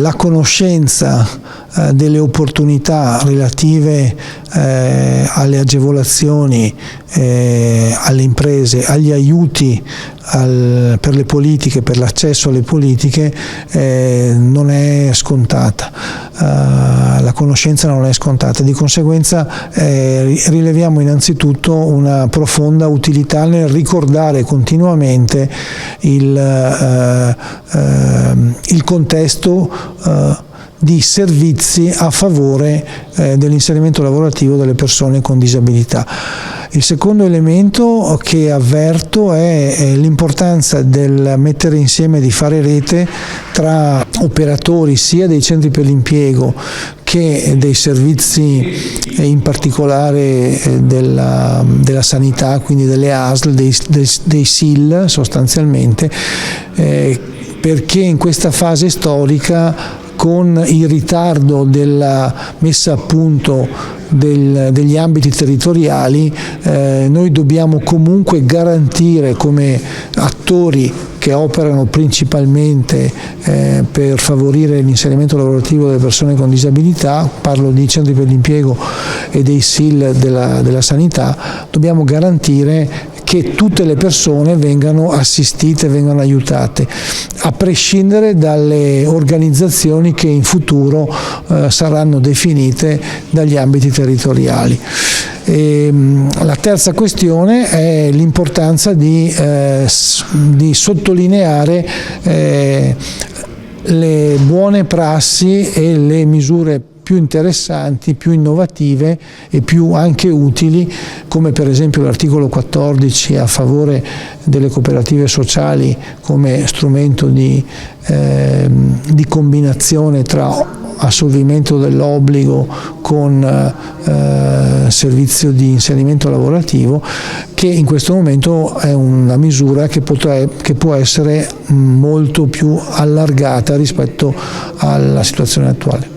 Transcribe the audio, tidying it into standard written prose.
la conoscenza delle opportunità relative alle agevolazioni alle imprese, agli aiuti per le politiche, per l'accesso alle politiche, non è scontata. La conoscenza non è scontata, di conseguenza rileviamo innanzitutto una profonda utilità nel ricordare continuamente il contesto di servizi a favore dell'inserimento lavorativo delle persone con disabilità. Il secondo elemento che avverto è l'importanza del mettere insieme, di fare rete tra operatori sia dei centri per l'impiego che dei servizi, in particolare della sanità, quindi delle ASL, dei SIL sostanzialmente, perché in questa fase storica, con il ritardo della messa a punto degli ambiti territoriali, noi dobbiamo comunque garantire, come attori che operano principalmente per favorire l'inserimento lavorativo delle persone con disabilità, parlo di centri per l'impiego e dei SIL della sanità, dobbiamo garantire che tutte le persone vengano assistite, vengano aiutate, a prescindere dalle organizzazioni che in futuro saranno definite dagli ambiti territoriali. La terza questione è l'importanza di sottolineare le buone prassi e le misure più interessanti, più innovative e più anche utili, come per esempio l'articolo 14 a favore delle cooperative sociali come strumento di combinazione tra assolvimento dell'obbligo con servizio di inserimento lavorativo, che in questo momento è una misura che può essere molto più allargata rispetto alla situazione attuale.